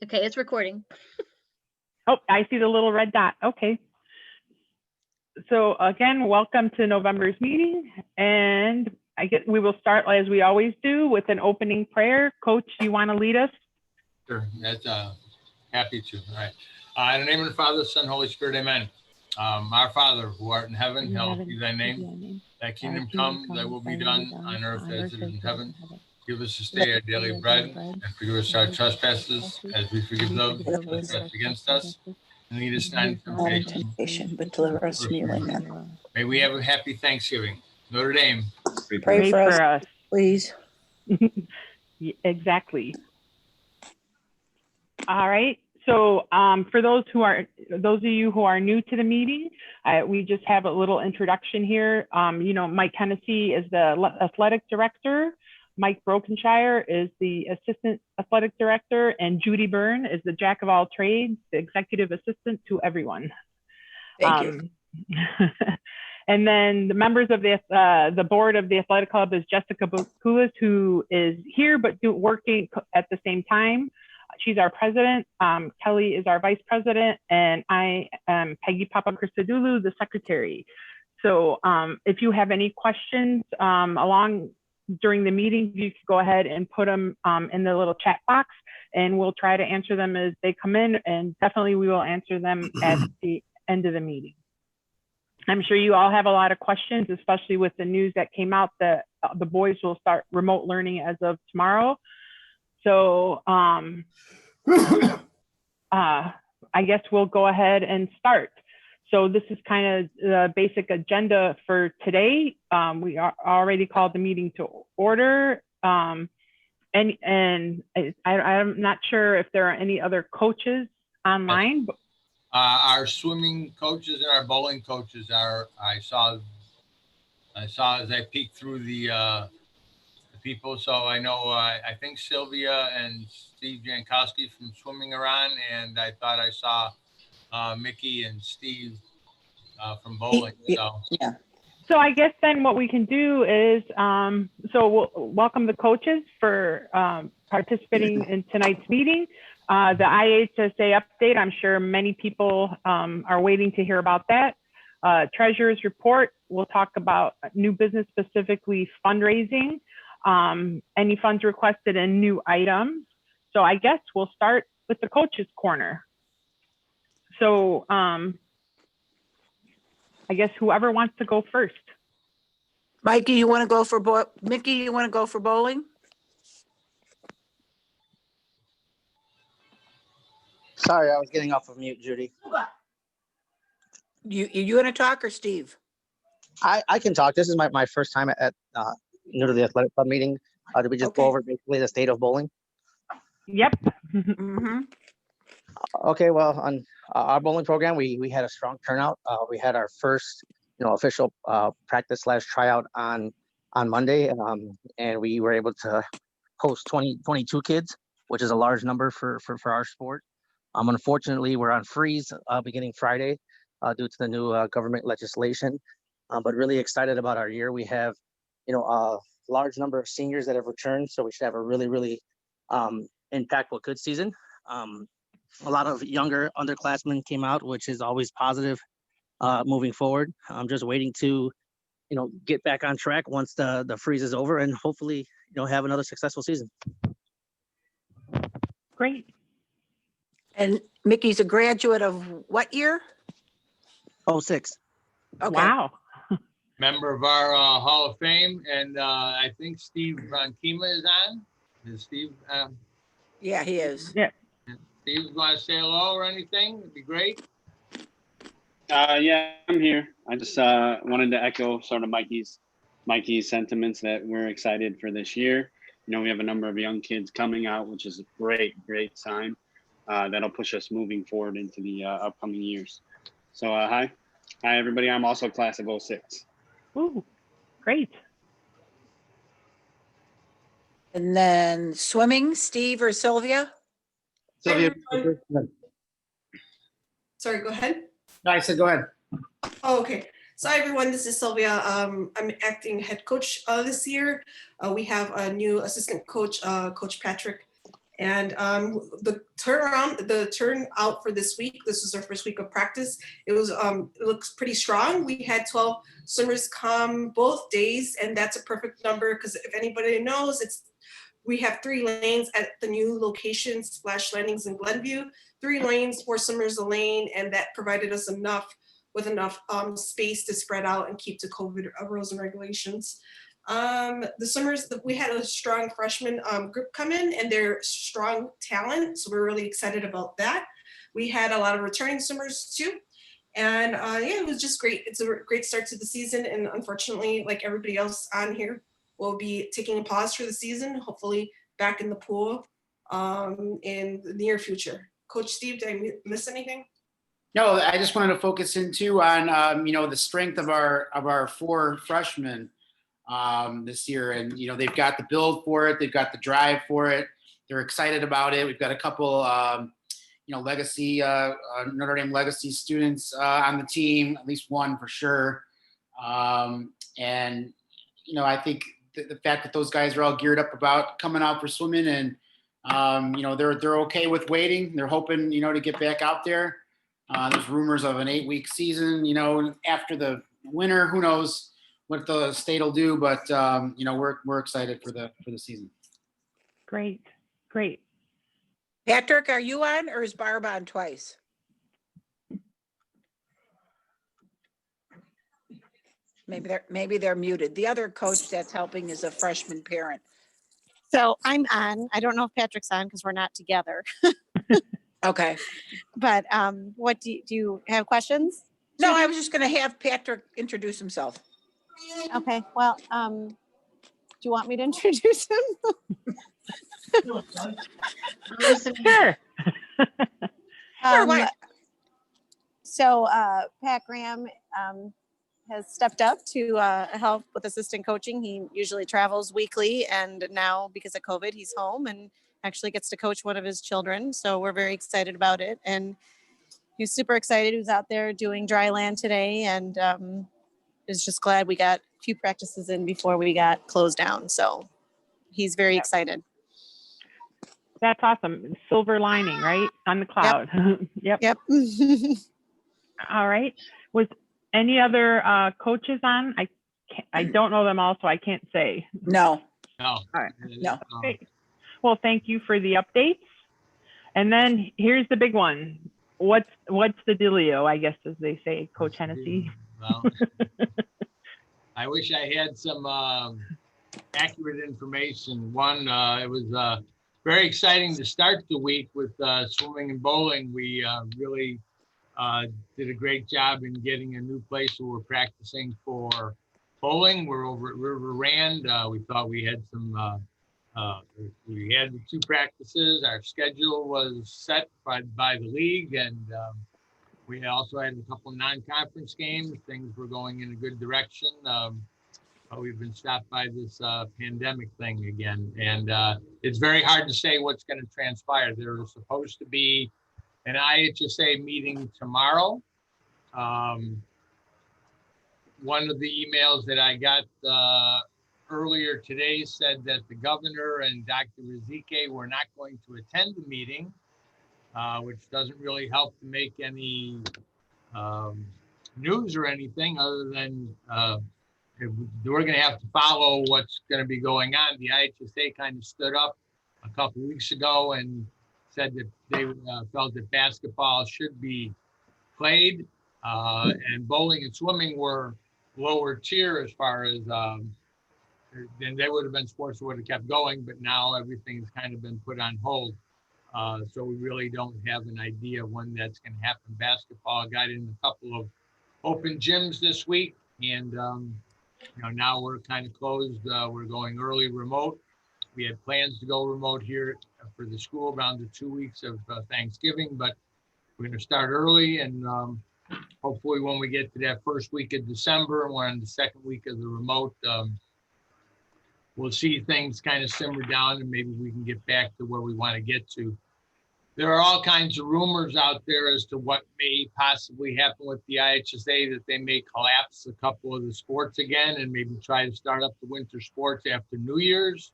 Okay, it's recording. Oh, I see the little red dot. Okay. So again, welcome to November's meeting. And I guess we will start as we always do with an opening prayer. Coach, you want to lead us? Sure, that's happy to. All right. In the name of the Father, Son, Holy Spirit, amen. Our Father, who art in heaven, hallowed be thy name. Thy kingdom come, thy will be done on earth as it is in heaven. Give us this day our daily bread, and forgive us our trespasses, as we forgive those who trespass against us. And lead us not into temptation, but deliver us from evil. Amen. May we have a happy Thanksgiving. Notre Dame. Pray for us, please. Exactly. All right. So for those of you who are new to the meeting, we just have a little introduction here. Mike Hennessy is the athletic director. Mike Brokenshire is the assistant athletic director, and Judy Byrne is the jack of all trades, the executive assistant to everyone. Thank you. And then the members of the board of the athletic club is Jessica Bokulis, who is here but working at the same time. She's our president. Kelly is our vice president, and I am Peggy Papachrystodoulou, the secretary. So if you have any questions during the meeting, you can go ahead and put them in the little chat box, and we'll try to answer them as they come in, and definitely we will answer them at the end of the meeting. I'm sure you all have a lot of questions, especially with the news that came out that the boys will start remote learning as of tomorrow. So I guess we'll go ahead and start. So this is kind of the basic agenda for today. We are already called the meeting to order. And I'm not sure if there are any other coaches online. But our swimming coaches and our bowling coaches are, I saw as I peeked through the people. So I know, I think Sylvia and Steve Jankowski from swimming are on, and I thought I saw Mickey and Steve from bowling. So yeah. So I guess then what we can do is, so we'll welcome the coaches for participating in tonight's meeting. The IHSA update, I'm sure many people are waiting to hear about that. Treasurer's report, we'll talk about new business, specifically fundraising, any funds requested and new items. So I guess we'll start with the coaches corner. So I guess whoever wants to go first. Mikey, you want to go for Mickey, you want to go for bowling? Sorry, I was getting off of mute, Judy. You want to talk, or Steve? I can talk. This is my first time at new to the athletic club meeting. Did we just go over basically the state of bowling? Yep. Mm-hmm. Okay, well, on our bowling program, we had a strong turnout. We had our first, official practice / tryout on Monday, and we were able to host 22 kids, which is a large number for our sport. Unfortunately, we're on freeze beginning Friday due to the new government legislation, but really excited about our year. We have, a large number of seniors that have returned, so we should have a really, really impactful good season. A lot of younger underclassmen came out, which is always positive moving forward. I'm just waiting to, get back on track once the freeze is over, and hopefully, have another successful season. Great. And Mickey's a graduate of what year? 06. Okay. Wow. member of our Hall of Fame, and I think Steve Kima is on. Is Steve? Yeah, he is. Yeah. Steve, want to say hello or anything? It'd be great. Yeah, I'm here. I just wanted to echo sort of Mikey's sentiments that we're excited for this year. We have a number of young kids coming out, which is a great sign. That'll push us moving forward into the upcoming years. So hi everybody. I'm also class of 06. Ooh, great. And then swimming, Steve or Sylvia? Sylvia, Sorry, go ahead. no, I said go ahead. Oh, okay. So hi, everyone, this is Sylvia. I'm acting head coach this year. We have a new assistant coach, Coach Patrick, And the turnout for this week, this was our first week of practice. It looks pretty strong. We had 12 swimmers come both days, and that's a perfect number because if anybody knows, we have 3 lanes at the new location, Splash Landings in Glenview, 3 lanes, 4 swimmers a lane, and that provided us enough space to spread out and keep to COVID rules and regulations. The swimmers, we had a strong freshman group come in, and they're strong talent, so we're really excited about that. We had a lot of returning swimmers too, and yeah, it was just great. It's a great start to the season, and unfortunately, like everybody else on here, we'll be taking a pause for the season, hopefully back in the pool in the near future. Coach Steve, did I miss anything? No, I just wanted to focus in too on the strength of our 4 freshmen this year, and they've got the build for it, they've got the drive for it, they're excited about it. We've got a couple legacy Notre Dame legacy students on the team, at least one for sure, and I think the fact that those guys are all geared up about coming out for swimming, and they're okay with waiting. They're hoping to get back out there. There's rumors of an 8-week season, after the winter. Who knows what the state will do, but we're excited for the season. Great. Patrick, are you on, or is Barb on twice? Maybe they're muted. The other coach that's helping is a freshman parent. So I'm on. I don't know if Patrick's on because we're not together. Okay. But what do you have questions? No, I was just going to have Patrick introduce himself. Okay. Well, do you want me to introduce him? Sure. So Pat Graham has stepped up to help with assistant coaching. He usually travels weekly, and now because of COVID, he's home and actually gets to coach one of his children. So we're very excited about it. And he's super excited. He was out there doing dry land today, and is just glad we got a few practices in before we got closed down. So he's very excited. That's awesome. Silver lining, right? On the cloud. Yep. All right. Was any other coaches on? I don't know them all, so I can't say. No. All right. No. Great. Well, thank you for the updates. And then here's the big one. What's the dealio, I guess, as they say, Coach Hennessy? Well, I wish I had some accurate information. One, it was very exciting to start the week with swimming and bowling. We really did a great job in getting a new place where we're practicing for bowling. We're over at River Rand. We thought we had some, we had 2 practices. Our schedule was set by the league, and we also had a couple non-conference games. Things were going in a good direction. But we've been stopped by this pandemic thing again. And it's very hard to say what's going to transpire. There is supposed to be an IHSA meeting tomorrow. One of the emails that I got earlier today said that the governor and Dr. Rizike were not going to attend the meeting, which doesn't really help to make any news or anything other than we're going to have to follow what's going to be going on. The IHSA kind of stood up a couple of weeks ago and said that they felt that basketball should be played, and bowling and swimming were lower tier as far as, then they would have been sports that would have kept going, but now everything's kind of been put on hold. So we really don't have an idea when that's going to happen. Basketball got in a couple of open gyms this week, and now we're kind of closed. We're going early remote. We had plans to go remote here for the school around the 2 weeks of Thanksgiving, but we're going to start early, and hopefully when we get to that first week of December and we're on the second week of the remote, we'll see things kind of simmer down, and maybe we can get back to where we want to get to. There are all kinds of rumors out there as to what may possibly happen with the IHSA, that they may collapse a couple of the sports again and maybe try to start up the winter sports after New Year's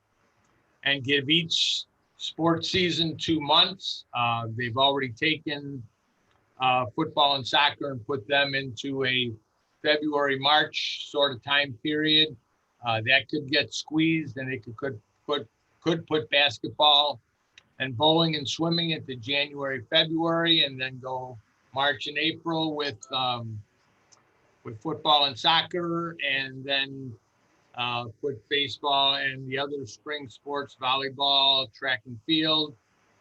and give each sports season 2 months. They've already taken football and soccer and put them into a February, March sort of time period. That could get squeezed, and it could put basketball and bowling and swimming into January, February, and then go March and April with football and soccer, and then put baseball and the other spring sports, volleyball, track and field,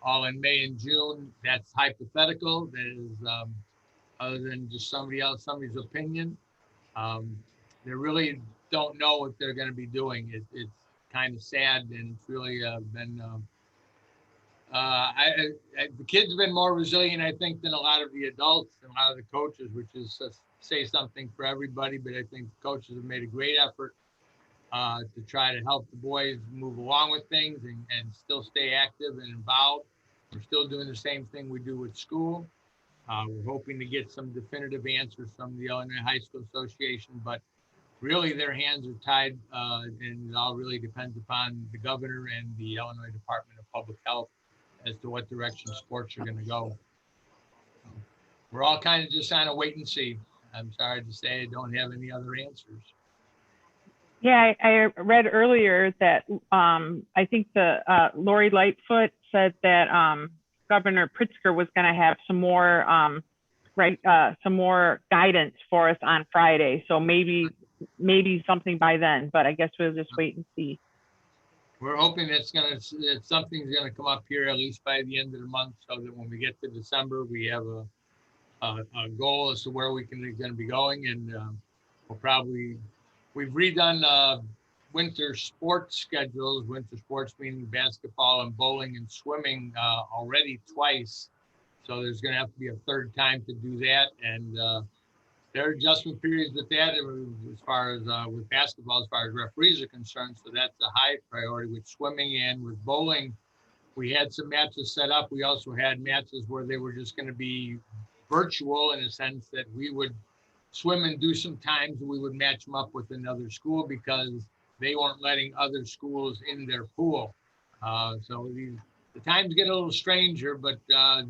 all in May and June. That's hypothetical. That is other than just somebody's opinion. They really don't know what they're going to be doing. It's kind of sad, and it's really been. The kids have been more resilient, I think, than a lot of the adults and a lot of the coaches, which is say something for everybody. But I think the coaches have made a great effort to try to help the boys move along with things and still stay active and involved. We're still doing the same thing we do with school. We're hoping to get some definitive answers from the Illinois High School Association, but really their hands are tied, and it all really depends upon the governor and the Illinois Department of Public Health as to what direction sports are going to go. We're all kind of just on a wait and see. I'm sorry to say I don't have any other answers. Yeah, I read earlier that I think the Lori Lightfoot said that Governor Pritzker was going to have some more some more guidance for us on Friday. So maybe something by then, but I guess we'll just wait and see. We're hoping that something's going to come up here at least by the end of the month, so that when we get to December, we have a goal as to where we're going to be going, and we've redone winter sports schedules. Winter sports meaning basketball and bowling and swimming already twice, so there's going to have to be a third time to do that, and there are adjustment periods with that as far as with basketball, as far as referees are concerned. So that's a high priority with swimming, and with bowling, we had some matches set up. We also had matches where they were just going to be virtual, in a sense that we would swim and do some times, and we would match them up with another school because they weren't letting other schools in their pool. So the times get a little stranger, but a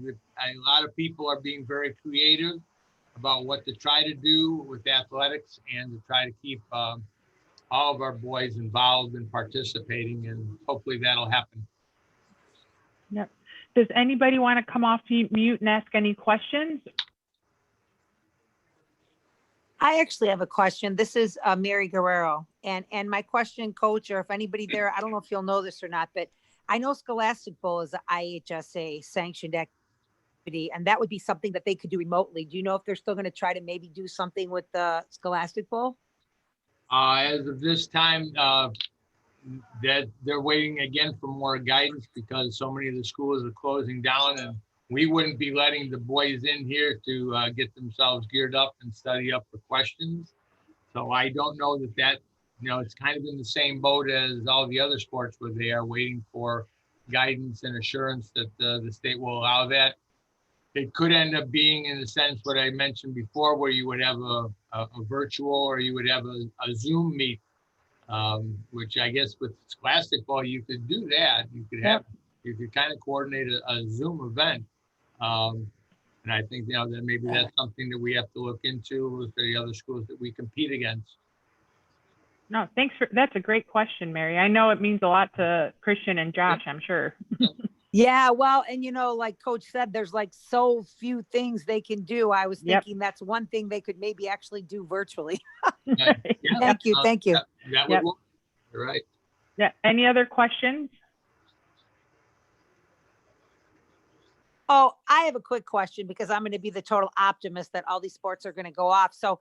lot of people are being very creative about what to try to do with athletics and to try to keep all of our boys involved and participating, and hopefully that'll happen. Yep. Does anybody want to come off mute and ask any questions? I actually have a question. This is Mary Guerrero, and my question, Coach, or if anybody there, I don't know if you'll know this or not, but I know Scholastic Bowl is an IHSA sanctioned activity, and that would be something that they could do remotely. Do you know if they're still going to try to maybe do something with the Scholastic Bowl? As of this time, that they're waiting again for more guidance because so many of the schools are closing down, and we wouldn't be letting the boys in here to get themselves geared up and study up for questions. So I don't know that, it's kind of in the same boat as all the other sports where they are waiting for guidance and assurance that the state will allow that. It could end up being, in a sense, what I mentioned before, where you would have a virtual, or you would have a Zoom meet, which I guess with Scholastic Ball, you could do that. You could kind of coordinate a Zoom event. And I think, that maybe that's something that we have to look into with the other schools that we compete against. No, that's a great question, Mary. I know it means a lot to Christian and Josh, I'm sure. Yeah, well, and like Coach said, there's like so few things they can do. I was thinking that's one thing they could maybe actually do virtually. Thank you. That would work. You're right. Yeah. Any other questions? Oh, I have a quick question because I'm going to be the total optimist that all these sports are going to go off. So,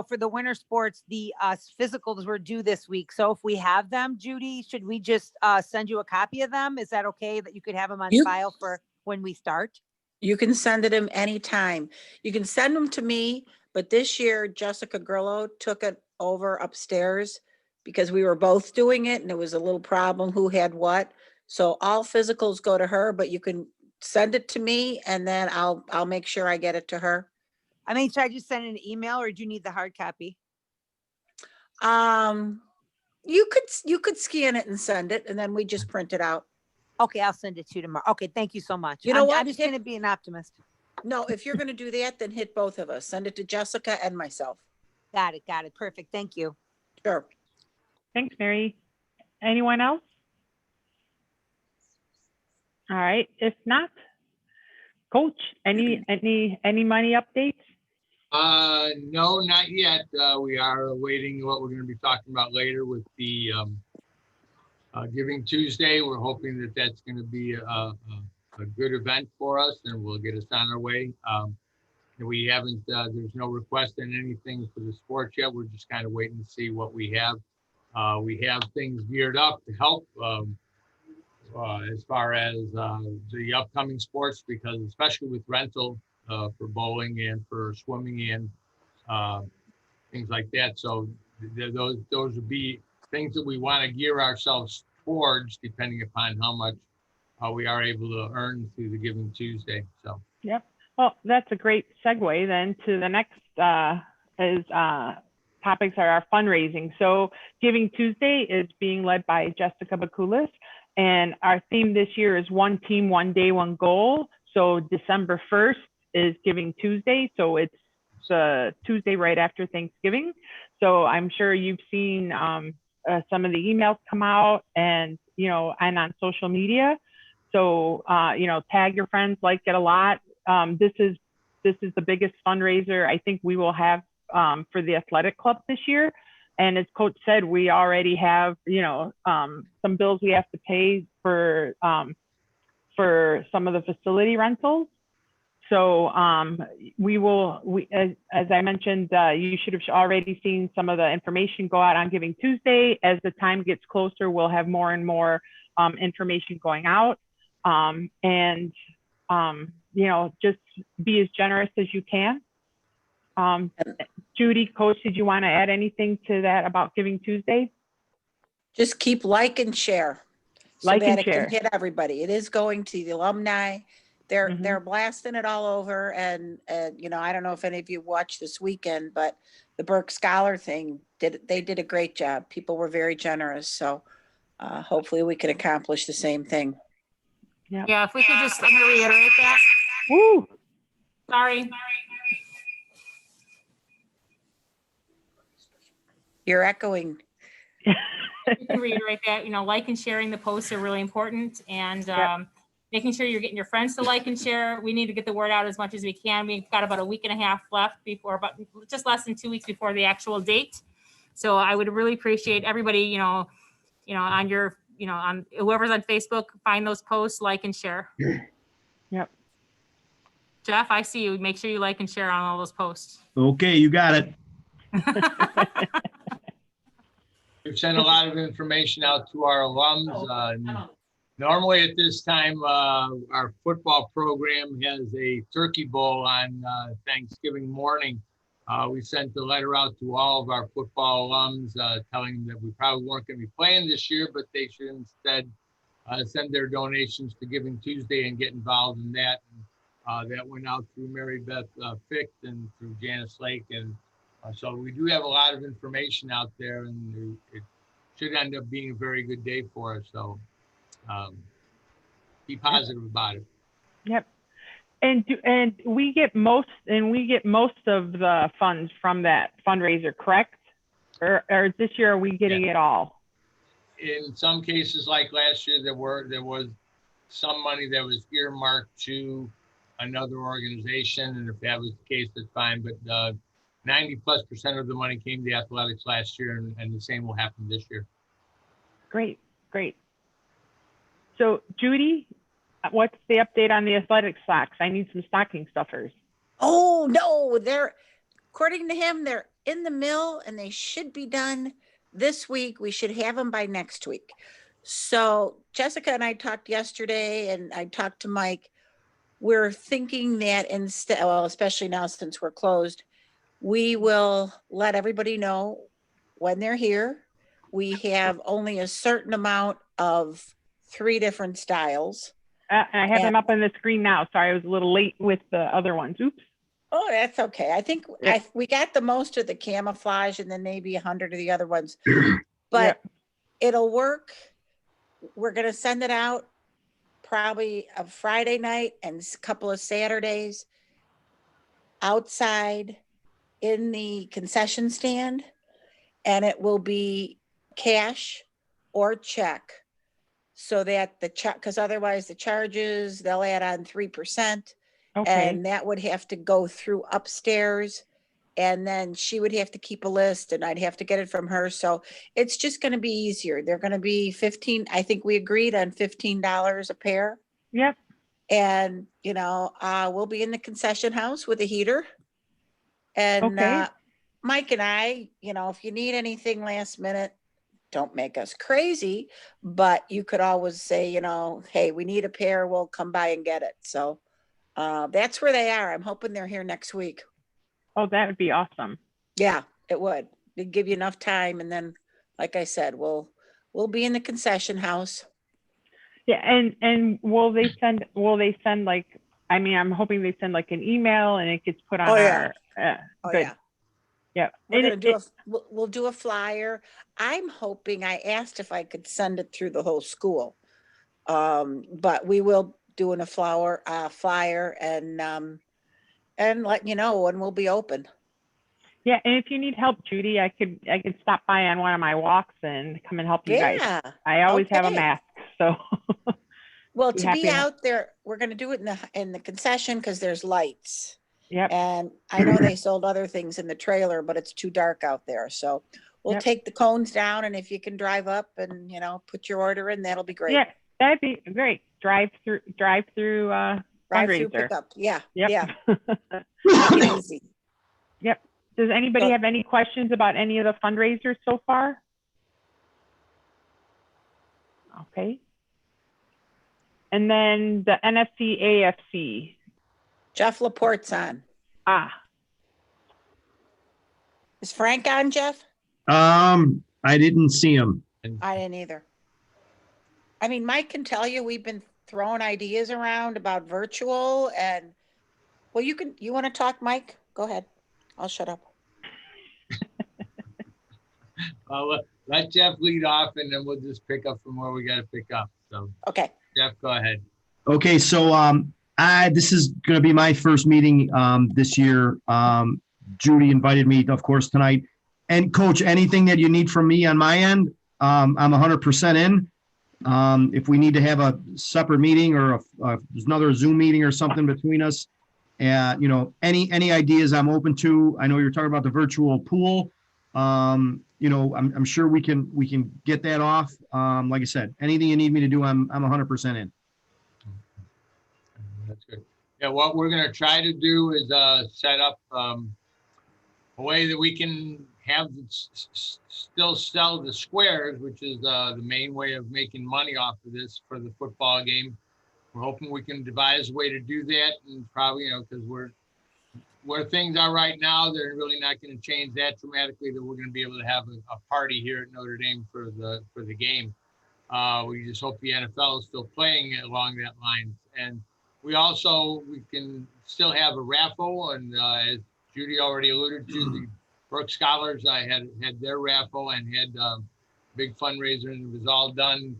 for the winter sports, the physicals were due this week. So if we have them, Judy, should we just send you a copy of them? Is that okay that you could have them on file for when we start? You can send them anytime. You can send them to me, but this year Jessica Grillo took it over upstairs because we were both doing it and it was a little problem who had what. So all physicals go to her, but you can send it to me and then I'll make sure I get it to her. I mean, should I just send an email or do you need the hard copy? You could scan it and send it and then we just print it out. Okay, I'll send it to you tomorrow. Okay, thank you so much. You know what? I'm just gonna be an optimist. No, if you're going to do that, then hit both of us. Send it to Jessica and myself. Got it. Perfect. Thank you. Sure. Thanks, Mary. Anyone else? All right. If not, Coach, any money updates? No, not yet. We are awaiting what we're going to be talking about later with the Giving Tuesday. We're hoping that that's going to be a good event for us, and will get us on our way. We haven't, there's no request in anything for the sports yet. We're just kind of waiting to see what we have. We have things geared up to help as far as the upcoming sports, because especially with rental for bowling and for swimming and things like that. So those would be things that we want to gear ourselves towards, depending upon how much we are able to earn through the Giving Tuesday. So. Yep. Well, that's a great segue then to the next topics are our fundraising. So Giving Tuesday is being led by Jessica Bakulis, and our theme this year is one team, one day, one goal. So December 1st is Giving Tuesday. So it's the Tuesday right after Thanksgiving. So I'm sure you've seen some of the emails come out and, and on social media. So, tag your friends, like it a lot. This is the biggest fundraiser I think we will have for the athletic club this year. And as Coach said, we already have, some bills we have to pay for some of the facility rentals. So as I mentioned, you should have already seen some of the information go out on Giving Tuesday. As the time gets closer, we'll have more and more information going out. Just be as generous as you can. Judy, Coach, did you want to add anything to that about Giving Tuesday? Just keep like and share. Like and it share. Can hit everybody. It is going to the alumni. They're blasting it all over. And I don't know if any of you watched this weekend, but the Burke Scholar thing, they did a great job. People were very generous. So hopefully we can accomplish the same thing. Yep. Yeah, if we could just, I'm going to reiterate that. Woo! Sorry. You're echoing. You can reiterate that, like and sharing the posts are really important, and making sure you're getting your friends to like and share. We need to get the word out as much as we can. We've got about a week and a half left before, about just less than 2 weeks before the actual date. So I would really appreciate everybody, on your, on whoever's on Facebook, find those posts, like and share. Yep. Jeff, I see you. Make sure you like and share on all those posts. Okay, you got it. We've sent a lot of information out to our alums. Normally at this time, our football program has a turkey bowl on Thanksgiving morning. We sent a letter out to all of our football alums telling them that we probably weren't going to be playing this year, but they should instead send their donations to Giving Tuesday and get involved in that. That went out through Mary Beth Ficht and through Janice Lake. And so we do have a lot of information out there, and it should end up being a very good day for us. So be positive about it. Yep. And we get most of the funds from that fundraiser, correct? Or this year are we getting it all? In some cases, like last year, there was some money that was earmarked to another organization, and if that was the case, that's fine. But 90+% of the money came to athletics last year, and the same will happen this year. Great. So Judy, what's the update on the athletic socks? I need some stocking stuffers. Oh no, according to him, they're in the mill and they should be done this week. We should have them by next week. So Jessica and I talked yesterday, and I talked to Mike. We're thinking that instead, especially now since we're closed, we will let everybody know when they're here. We have only a certain amount of 3 different styles. I have them up on the screen now. Sorry, I was a little late with the other ones. Oops. Oh, that's okay. I think we got the most of the camouflage and then maybe 100 of the other ones, but it'll work. We're going to send it out probably a Friday night and a couple of Saturdays outside in the concession stand, and it will be cash or check, so that the check, because otherwise the charges, they'll add on 3%. Okay. And that would have to go through upstairs, and then she would have to keep a list and I'd have to get it from her. So it's just going to be easier. They're going to be 15. I think we agreed on $15 a pair. Yep. And, we'll be in the concession house with a heater. And Okay. Mike and I, if you need anything last minute, don't make us crazy, but you could always say, hey, we need a pair, we'll come by and get it. So that's where they are. I'm hoping they're here next week. Oh, that would be awesome. Yeah, it would. It'd give you enough time. And then, like I said, we'll be in the concession house. Yeah. And will they send like, I'm hoping they send like an email and it gets put on Yeah. our, good. Yeah. Yeah. We'll do a flyer. I'm hoping, I asked if I could send it through the whole school. But we will do a flyer and let you know when we'll be open. Yeah. And if you need help, Judy, I could stop by on one of my walks and come and help you guys. I always have a Okay. mask. So Well, Be to happy be to- out there, we're going to do it in the concession because there's lights. Yep. And I know they sold other things in the trailer, but it's too dark out there. So we'll Yep. take the cones down, and if you can drive up and, put your order in, that'll be great. Yeah, that'd be great. Drive through Drive-through fundraiser. pickup. Yeah. Yep. Yeah. Make it easy. Yep. Does anybody So- have any questions about any of the fundraisers so far? Okay. And then the NFC AFC. Jeff Laporte's on. Is Frank on, Jeff? I didn't see him. I didn't either. Mike can tell you, we've been throwing ideas around about virtual, and you want to talk, Mike? Go ahead. I'll shut up. Let Jeff lead off, and then we'll just pick up from where we got to pick up. So, Okay. Jeff, go ahead. Okay, so this is going to be my first meeting this year. Judy invited me, of course, tonight. And Coach, anything that you need from me on my end, I'm 100% in. If we need to have a separate meeting or there's another Zoom meeting or something between us, any ideas I'm open to. I know you're talking about the virtual pool. I'm sure we can get that off. Like I said, anything you need me to do, I'm 100% in. That's good. Yeah, what we're going to try to do is set up a way that we can have still sell the squares, which is the main way of making money off of this for the football game. We're hoping we can devise a way to do that, and probably, because where things are right now, they're really not going to change that dramatically, that we're going to be able to have a party here at Notre Dame for the game. We just hope the NFL is still playing along that line. And we can still have a raffle, and as Judy already alluded to, the Brooks Scholars, I had their raffle and had big fundraiser, and it was all done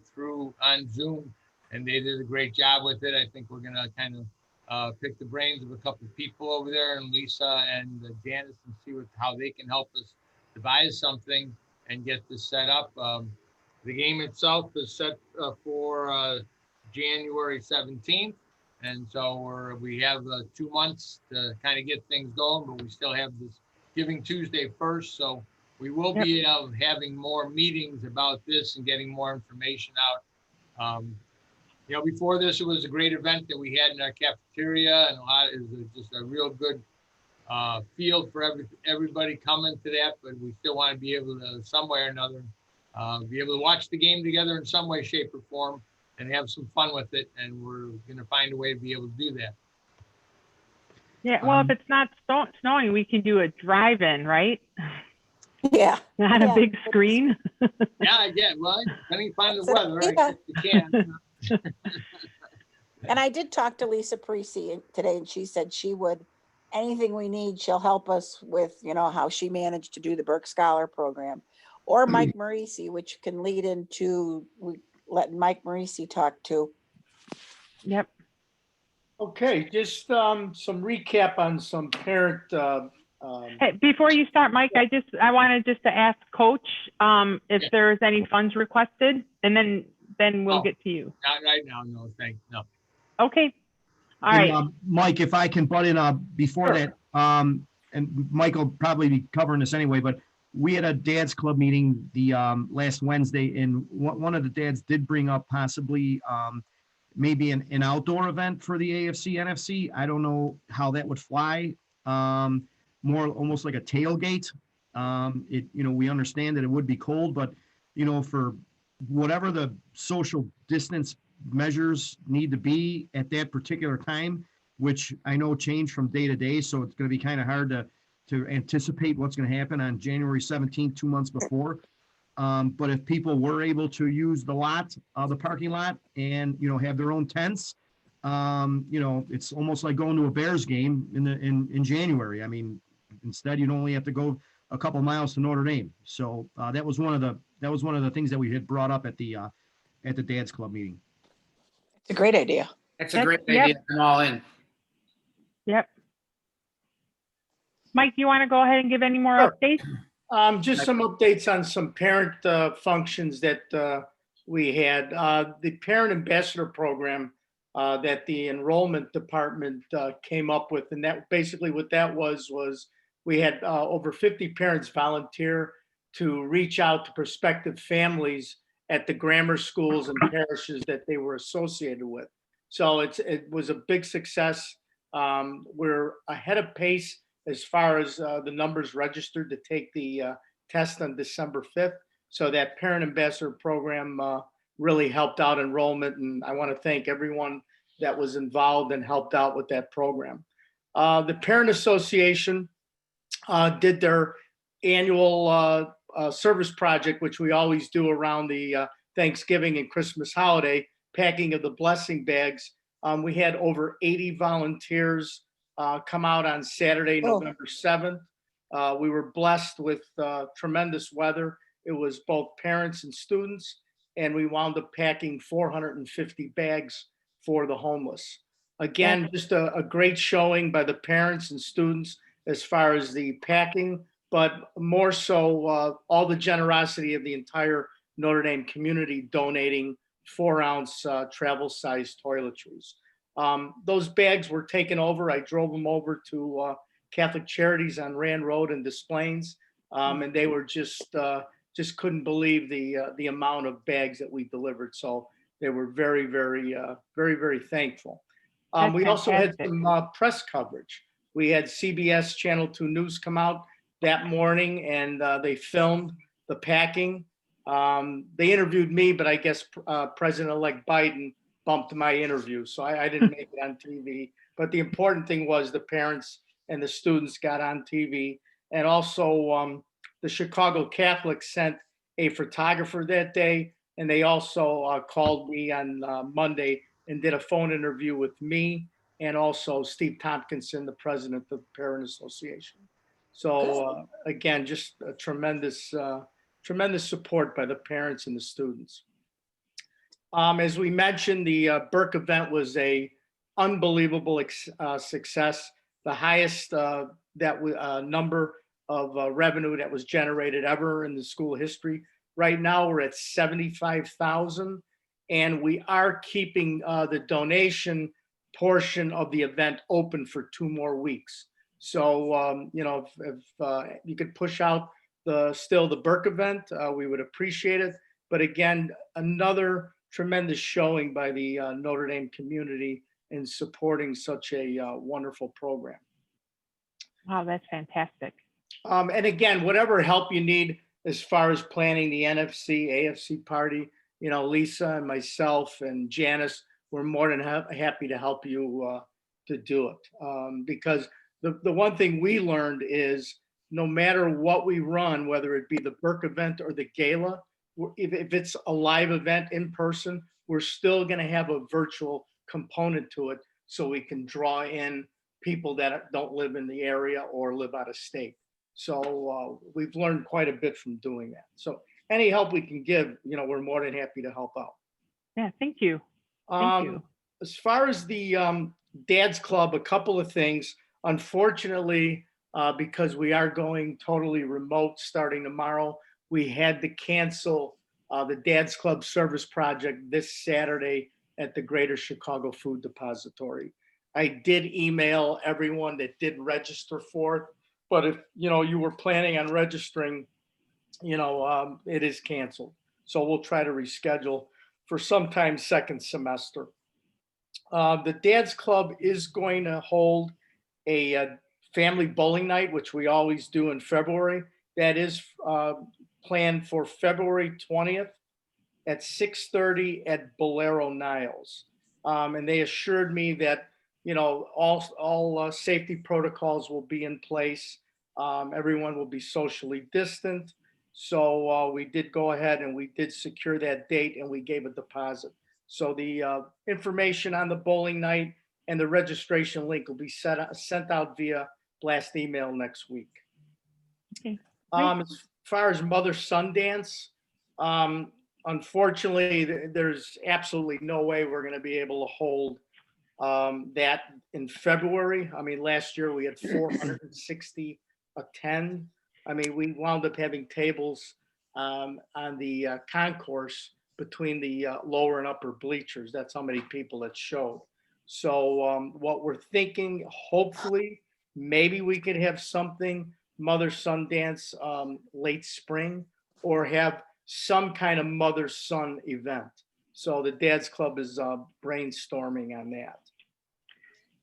on Zoom, and they did a great job with it. I think we're going to kind of pick the brains of a couple of people over there, and Lisa and Janice, and see how they can help us devise something and get this set up. The game itself is set for January 17th. And so we have 2 months to kind of get things going, but we still have this Giving Tuesday first. So we will be having more meetings about this and getting more information out. Before this, it was a great event that we had in our cafeteria, and it was just a real good field for everybody coming to that. But we still want to be able to, some way or another, be able to watch the game together in some way, shape, or form, and have some fun with it. And we're going to find a way to be able to do that. Yeah, well, if it's not snowing, we can do a drive-in, right? Yeah. Not a big screen. Yeah, well, depending upon the weather, I guess you can. And I did talk to Lisa Parisi today, and she said anything we need, she'll help us with, how she managed to do the Burke Scholar program, or Mike Marisi, which can lead into letting Mike Marisi talk to. Yep. Okay, just some recap on some parent. Hey, before you start, Mike, I wanted just to ask Coach if Yeah. there's any funds requested, and then we'll Oh. get to you. Not right now, no, no. Okay. All And, right. Mike, if I can butt in before Sure. that, and Mike will probably be covering this anyway, but we had a dad's club meeting the last Wednesday, and one of the dads did bring up possibly maybe an outdoor event for the AFC NFC. I don't know how that would fly. More almost like a tailgate. We understand that it would be cold, but for whatever the social distance measures need to be at that particular time, which I know change from day to day, so it's going to be kind of hard to anticipate what's going to happen on January 17th, 2 months before. But if people were able to use the parking lot, and have their own tents, it's almost like going to a Bears game in January. I mean, instead you'd only have to go a couple miles to Notre Dame. So that was one of the things that we had brought up at the Dad's Club meeting. It's a great idea. That's a great idea. I'm all in. Yep. Mike, do you want to go ahead and give any more Sure. updates? Just some updates on some parent functions that we had. The Parent Ambassador Program that the enrollment department came up with, and that basically what that was we had over 50 parents volunteer to reach out to prospective families at the grammar schools and parishes that they were associated with. So it was a big success. We're ahead of pace as far as the numbers registered to take the test on December 5th. So that Parent Ambassador Program really helped out enrollment, and I want to thank everyone that was involved and helped out with that program. The Parent Association did their annual service project, which we always do around the Thanksgiving and Christmas holiday, packing of the blessing bags. We had over 80 volunteers come out on Saturday, November 7th. We were blessed with tremendous weather. It was both parents and students, and we wound up packing 450 bags for the homeless. Again, just a great showing by the parents and students as far as the packing, but more so all the generosity of the entire Notre Dame community donating 4-ounce travel-sized toiletries. Those bags were taken over. I drove them over to Catholic Charities on Rand Road in Des Plaines, and they were just couldn't believe the amount of bags that we delivered. So they were very, very, very, very thankful. We also had some press coverage. We had CBS Channel 2 News come out that morning, and they filmed the packing. They interviewed me, but I guess President-elect Biden bumped my interview, so I didn't make it on TV. But the important thing was the parents and the students got on TV. And also the Chicago Catholics sent a photographer that day, and they also called me on Monday and did a phone interview with me and also Steve Tompkinson, the president of the Parent Association. So again, just a tremendous support by the parents and the students. As we mentioned, the Burke event was a unbelievable success, the highest number of revenue that was generated ever in the school history. Right now, we're at 75,000, and we are keeping the donation portion of the event open for 2 more weeks. So, if you could push out the Burke event, we would appreciate it. But again, another tremendous showing by the Notre Dame community in supporting such a wonderful program. Wow, that's fantastic. And again, whatever help you need as far as planning the NFC, AFC party, Lisa and myself and Janice, we're more than happy to help you to do it. Because the one thing we learned is no matter what we run, whether it be the Burke event or the gala, if it's a live event in person, we're still going to have a virtual component to it so we can draw in people that don't live in the area or live out of state. So we've learned quite a bit from doing that. So any help we can give, we're more than happy to help out. Yeah, thank you. Thank you. as far as the Dad's Club, a couple of things. Unfortunately, because we are going totally remote starting tomorrow, we had to cancel the Dad's Club service project this Saturday at the Greater Chicago Food Depository. I did email everyone that did register for it, but if you were planning on registering, it is canceled. So we'll try to reschedule for sometime second semester. The Dad's Club is going to hold a family bowling night, which we always do in February. That is planned for February 20th at 6:30 at Bolero Niles. And they assured me that, all safety protocols will be in place. Everyone will be socially distant. So we did go ahead and we did secure that date and we gave a deposit. So the information on the bowling night and the registration link will be sent out via blast email next week. Okay. As far as Mother-Son Dance, unfortunately, there's absolutely no way we're going to be able to hold that in February. I mean, last year we had 460 attend. I mean, we wound up having tables on the concourse between the lower and upper bleachers. That's how many people it showed. So what we're thinking, hopefully, maybe we could have something Mother-Son Dance late spring, or have some kind of mother-son event. So the Dad's Club is brainstorming on that.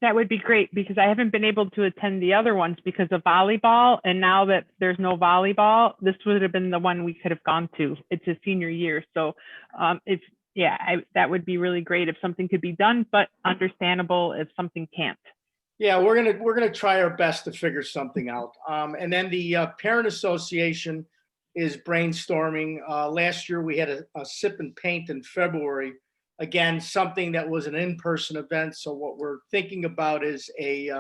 That would be great, because I haven't been able to attend the other ones because of volleyball. And now that there's no volleyball, this would have been the one we could have gone to. It's a senior year. So that would be really great if something could be done, but understandable if something can't. Yeah, we're gonna try our best to figure something out. And then the Parent Association is brainstorming. Last year we had a sip and paint in February. Again, something that was an in-person event. So what we're thinking about is a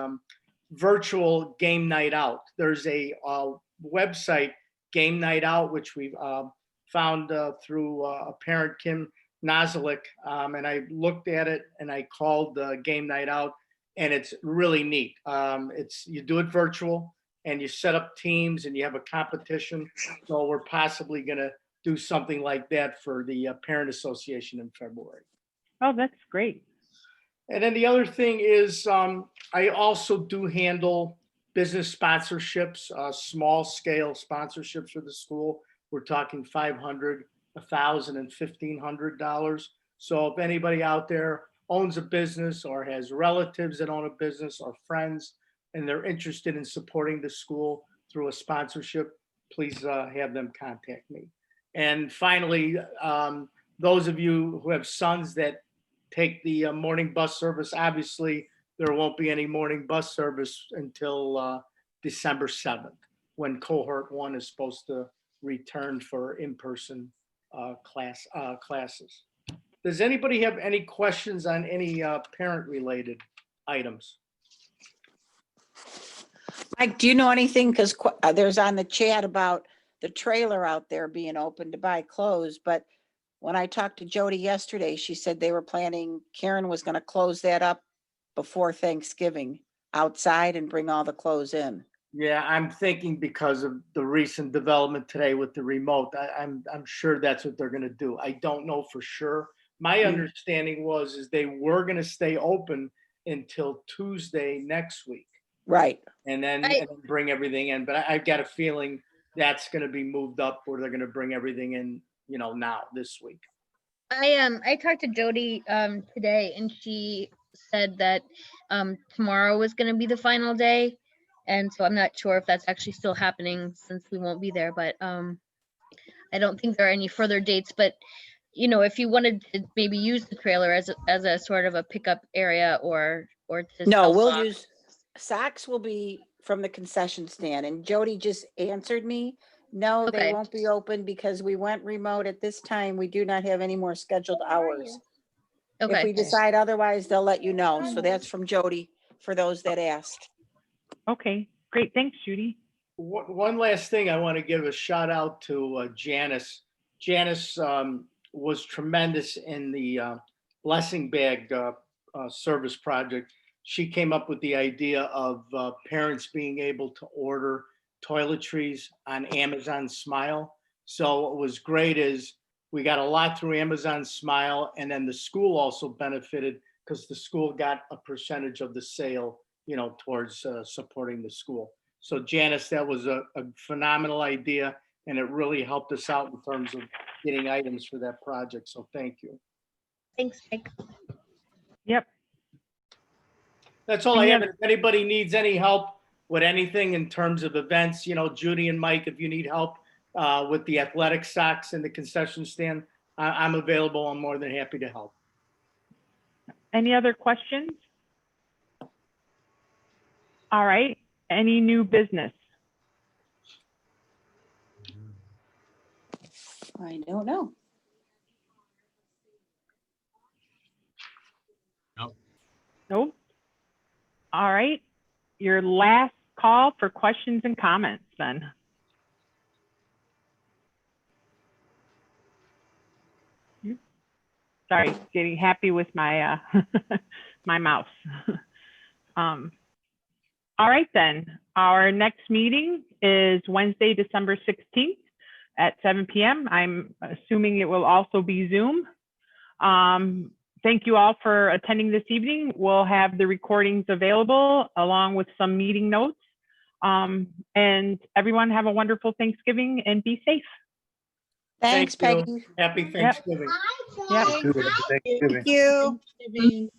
virtual game night out. There's a website, Game Night Out, which we've found through a parent, Kim Nozelik, and I looked at it and I called Game Night Out. And it's really neat. You do it virtual and you set up teams and you have a competition. So we're possibly going to do something like that for the Parent Association in February. Oh, that's great. And then the other thing is I also do handle business sponsorships, small scale sponsorships for the school. We're talking $500, $1,000, and $1,500. So if anybody out there owns a business or has relatives that own a business or friends, and they're interested in supporting the school through a sponsorship, please have them contact me. And finally, those of you who have sons that take the morning bus service, obviously there won't be any morning bus service until December 7th, when cohort 1 is supposed to return for in-person classes. Does anybody have any questions on any parent-related items? Mike, do you know anything? Because there's on the chat about the trailer out there being open to buy clothes. But when I talked to Jody yesterday, she said they were planning, Karen was going to close that up before Thanksgiving outside and bring all the clothes in. Yeah, I'm thinking because of the recent development today with the remote, I'm sure that's what they're going to do. I don't know for sure. My understanding is they were going to stay open until Tuesday next week. Right. And then bring everything in. But I've got a feeling that's going to be moved up, or they're going to bring everything in, now this week. I talked to Jody today, and she said that tomorrow was going to be the final day. And so I'm not sure if that's actually still happening since we won't be there, but I don't think there are any further dates. But if you wanted to maybe use the trailer as a sort of a pickup area or to no, sell we'll socks. use socks will be from the concession stand. And Jody just answered me. No, Okay. they won't be open because we went remote at this time. We do not have any more scheduled hours. Okay. If we decide otherwise, they'll let you know. So that's from Jody for those that asked. Okay, great. Thanks, Judy. One last thing, I want to give a shout out to Janice. Janice was tremendous in the blessing bag service project. She came up with the idea of parents being able to order toiletries on Amazon Smile. So what was great is we got a lot through Amazon Smile, and then the school also benefited because the school got a percentage of the sale, you know, towards supporting the school. So Janice, that was a phenomenal idea, and it really helped us out in terms of getting items for that project. So thank you. Thanks, Mike. Yep. That's all I have. And if anybody needs any help with anything in terms of events, you know, Judy and Mike, if you need help with the athletic socks and the concession stand, I'm available. I'm more than happy to help. Any other questions? All right. Any new business? I don't know. Nope. All right. Your last call for questions and comments then. Sorry, getting happy with my my mouse. All right then. Our next meeting is Wednesday, December 16th at 7 p.m. I'm assuming it will also be Zoom. Thank you all for attending this evening. We'll have the recordings available along with some meeting notes. And everyone have a wonderful Thanksgiving and be safe. Thanks, Thank you. Peggy. Happy Thanksgiving. Yep. Thank you.